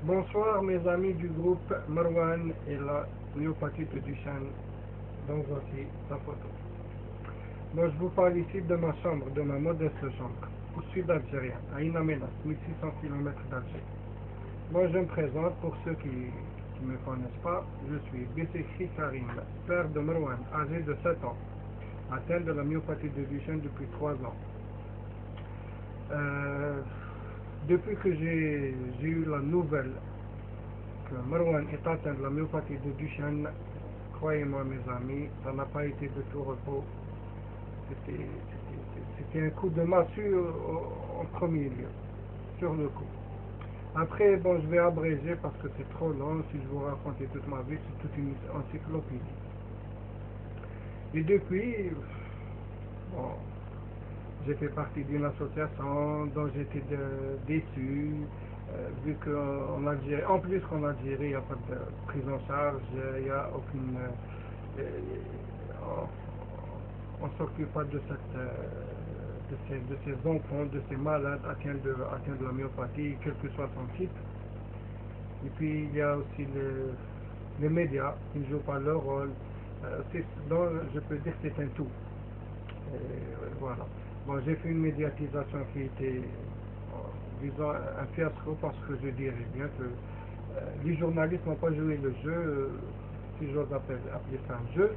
Bonsoir mes amis du groupe Marwan et la myopathie de Duchenne. Donc voici la photo. Moi je vous parle ici de ma chambre, de ma modeste chambre, au sud algérien, à Inamena, 1600 km d'Alger. Moi je me présente pour ceux qui ne me connaissent pas. Je suis Bessekhi Karim, père de Marwan, âgé de 7 ans, atteint de la myopathie de Duchenne depuis 3 ans. Depuis que j'ai eu la nouvelle que Marwan est atteint de la myopathie de Duchenne, croyez-moi mes amis, ça n'a pas été de tout repos. C'était un coup de massue en premier lieu, sur le coup. Après, bon, je vais abréger parce que c'est trop long. Si je vous racontais toute ma vie, c'est toute une encyclopédie. Et depuis, bon, j'ai fait partie d'une association dont j'étais déçu, vu qu'en Algérie, en plus qu'en Algérie, il n'y a pas de prise en charge, il n'y a aucune... on ne s'occupe pas de ces enfants, de ces malades atteints de la myopathie, quel que soit son type. Et puis il y a aussi les médias qui ne jouent pas leur rôle. Donc, je peux dire que c'est un tout. Voilà. Bon, j'ai fait une médiatisation qui était, disons, un fiasco parce que je dirais bien que les journalistes n'ont pas joué le jeu, si j'ose appeler ça un jeu.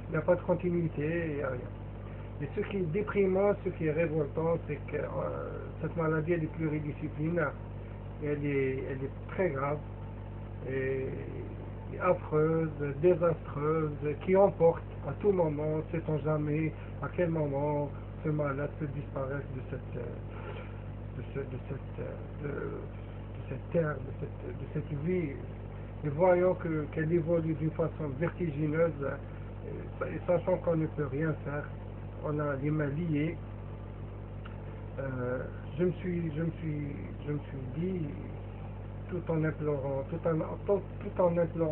Il n'y a pas de continuité, il n'y a rien. Et ce qui est déprimant, ce qui est révoltant, c'est que cette maladie elle est pluridisciplinaire. Et elle est très grave, et affreuse, désastreuse, qui emporte à tout moment, sait-on jamais à quel moment ce malade peut disparaître de cette terre, de cette vie. Et voyons qu'elle évolue d'une façon vertigineuse, et sachant qu'on ne peut rien faire, on a les mains liées. Je me suis dit, tout en implorant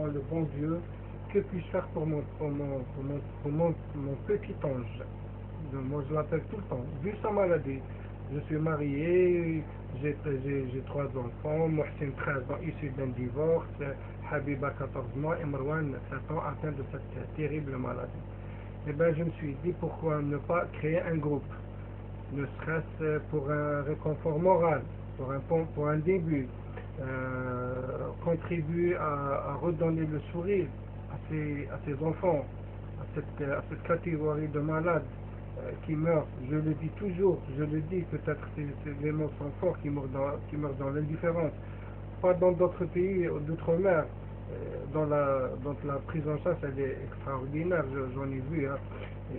le bon Dieu, que puis-je faire pour mon petit ange. Moi je l'appelle tout le temps, vu sa maladie. Je suis marié, j'ai 3 enfants, Mohsin 13 ans issu d'un divorce, Habiba 14 mois et Marwan 7 ans atteint de cette terrible maladie. Et bien je me suis dit, pourquoi ne pas créer un groupe, ne serait-ce pour un réconfort moral, pour un début, contribuer à redonner le sourire à ces enfants, à cette catégorie de malades qui meurent. Je le dis toujours, je le dis, peut-être les mots sont forts, qui meurent dans l'indifférence. Pas dans d'autres pays d'outre-mer, dont la prise en charge elle est extraordinaire, j'en ai vu. Hein.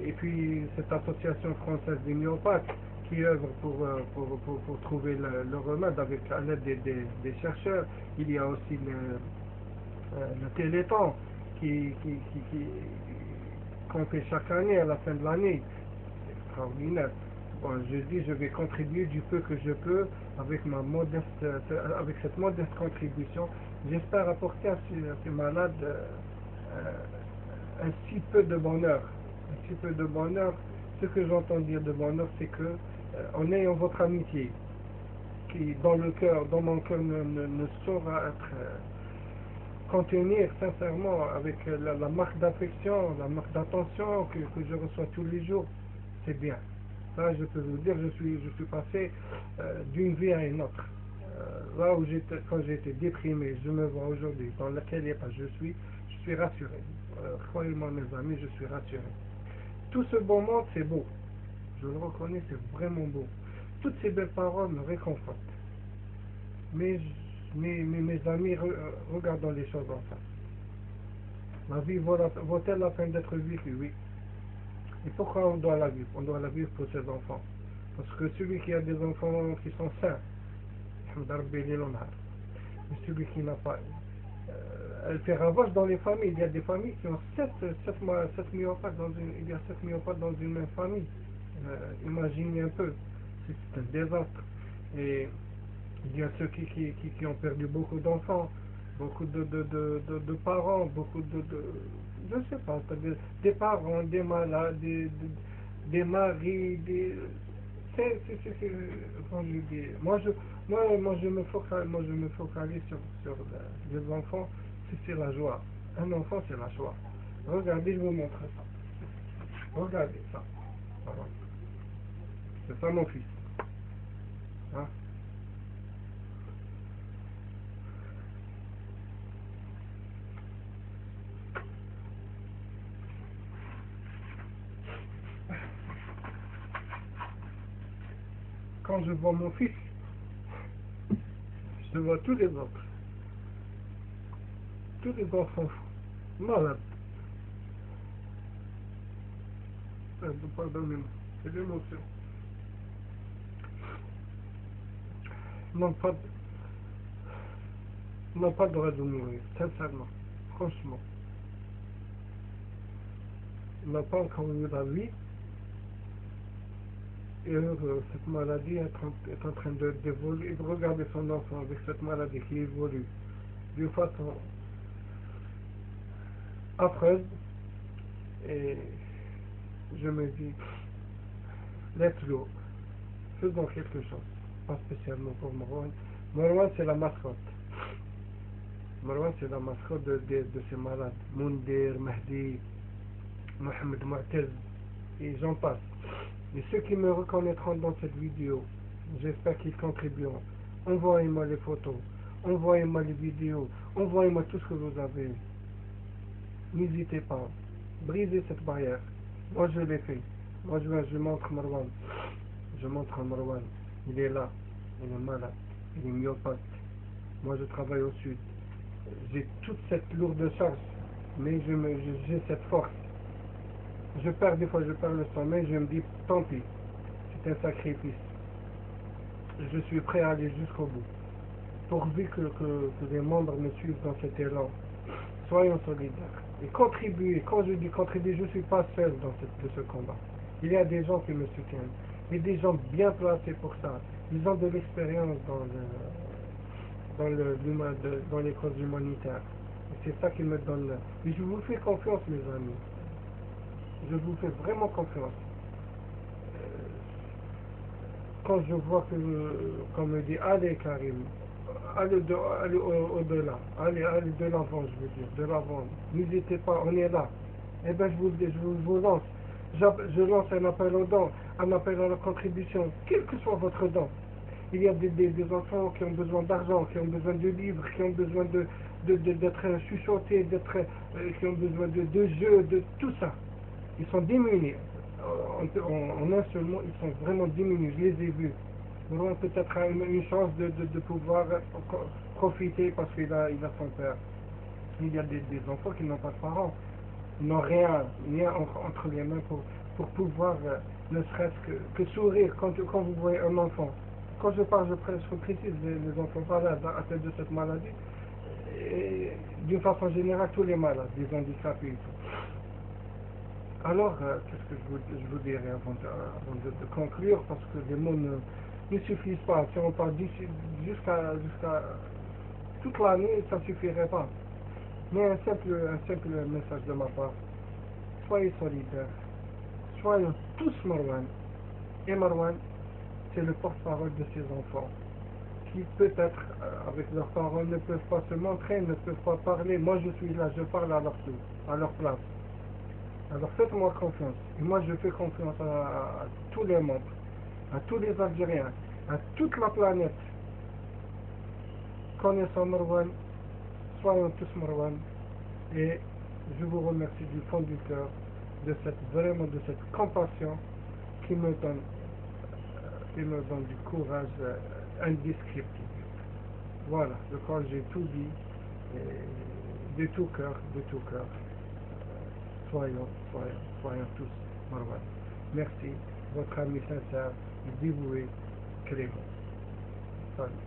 Et puis cette association française des myopathes qui œuvre pour trouver le remède avec à l'aide des chercheurs. Il y a aussi le Téléthon qu'on fait chaque année à la fin de l'année. C'est extraordinaire. Bon, je dis, je vais contribuer du peu que je peux avec avec cette modeste contribution. J'espère apporter à ces malades un si peu de bonheur. Un si peu de bonheur. Ce que j'entends dire de bonheur, c'est que en ayant votre amitié, qui dans mon cœur ne saura être contenir sincèrement avec la marque d'affection, la marque d'attention que je reçois tous les jours, c'est bien. Ça, je peux vous dire, je suis passé d'une vie à une autre. Là où quand j'étais déprimé, je me vois aujourd'hui dans laquelle état je suis rassuré. Croyez-moi mes amis, je suis rassuré. Tout ce beau monde, c'est beau. Je le reconnais, c'est vraiment beau. Toutes ces belles paroles me réconfortent. Mais mes amis, regardons les choses en face. La vie vaut-elle la peine d'être vécue? Oui. Et pourquoi on doit la vivre? On doit la vivre pour ses enfants. Parce que celui qui a des enfants qui sont sains, mais celui qui n'a pas, elle fait ravage dans les familles. Il y a des familles qui ont 7 myopathes il y a 7 myopathes dans une même famille. Imaginez un peu, c'est un désastre. Et il y a ceux qui ont perdu beaucoup d'enfants, beaucoup de parents, beaucoup je ne sais pas, des parents, des malades, des maris, quand je dis, moi, je me focalise sur les enfants, c'est la joie. Un enfant, c'est la joie. Regardez, je vous montre ça. Regardez ça. Voilà. C'est ça mon fils. Hein? Quand je vois mon fils, je vois tous les autres. Tous les enfants malades. Pardonnez-moi, c'est l'émotion. N'ont pas, n'ont pas le droit de mourir, sincèrement, franchement. Ils n'ont pas encore eu la vie. Et cette maladie est en train d'évoluer, de regarder son enfant avec cette maladie qui évolue d'une façon affreuse. Et je me dis, let's go, faisons quelque chose. Pas spécialement pour Marwan. Marwan, c'est la mascotte. Marwan, c'est la mascotte de ces malades. Moundir, Mahdi, Mohamed Mu'tez, et j'en passe. Et ceux qui me reconnaîtront dans cette vidéo, j'espère qu'ils contribueront. Envoyez-moi les photos, envoyez-moi les vidéos, envoyez-moi tout ce que vous avez. N'hésitez pas, brisez cette barrière. Moi je l'ai fait. Moi je montre Marwan. Je montre à Marwan. Il est là, il est malade, il est myopathe. Moi je travaille au sud. J'ai toute cette lourde charge, mais j'ai cette force. Je perds des fois, je perds le sommeil, je me dis tant pis, c'est un sacrifice. Je suis prêt à aller jusqu'au bout. Pourvu que les membres me suivent dans cet élan, soyons solidaires. Et contribuer, quand je dis contribuer, je ne suis pas seul de ce combat. Il y a des gens qui me soutiennent, et des gens bien placés pour ça. Ils ont de l'expérience dans les causes humanitaires. Et c'est ça qui me donne. Et je vous fais confiance, mes amis. Je vous fais vraiment confiance. Quand je vois qu'on me dit allez Karim, allez au-delà, allez de l'avant, je veux dire, de l'avant, n'hésitez pas, on est là. Eh bien je vous lance, je lance un appel aux dons, un appel à la contribution, quel que soit votre don. Il y a des enfants qui ont besoin d'argent, qui ont besoin de livres, qui ont besoin d'être chuchotés, qui ont besoin de jeux, de tout ça. Ils sont démunis. En un seul mot, ils sont vraiment démunis. Je les ai vus. Nous avons peut-être une chance de pouvoir profiter parce qu'il a son père. Il y a des enfants qui n'ont pas de parents. Ils n'ont rien entre les mains pour pouvoir ne serait-ce que sourire quand vous voyez un enfant. Quand je précise les enfants malades atteints de cette maladie, et d'une façon générale, tous les malades, les handicapés et tout. Alors, qu'est-ce que je vous dirais avant de conclure, parce que les mots ne suffisent pas. Si on parle jusqu'à toute l'année, ça ne suffirait pas. Mais un simple message de ma part. Soyez solidaires. Soyons tous Marwan. Et Marwan, c'est le porte-parole de ces enfants, qui peut-être, avec leurs parents, ne peuvent pas se montrer, ne peuvent pas parler. Moi, je suis là, je parle à leur place. Alors faites-moi confiance. Et moi je fais confiance à tous les membres, à tous les Algériens, à toute la planète. Connaissons Marwan, soyons tous Marwan. Et je vous remercie du fond du cœur de cette compassion qui me donne du courage indescriptible. Voilà, je crois que j'ai tout dit, et de tout cœur. Soyons tous Marwan. Merci, votre ami sincère, dévoué, Clément. Salut.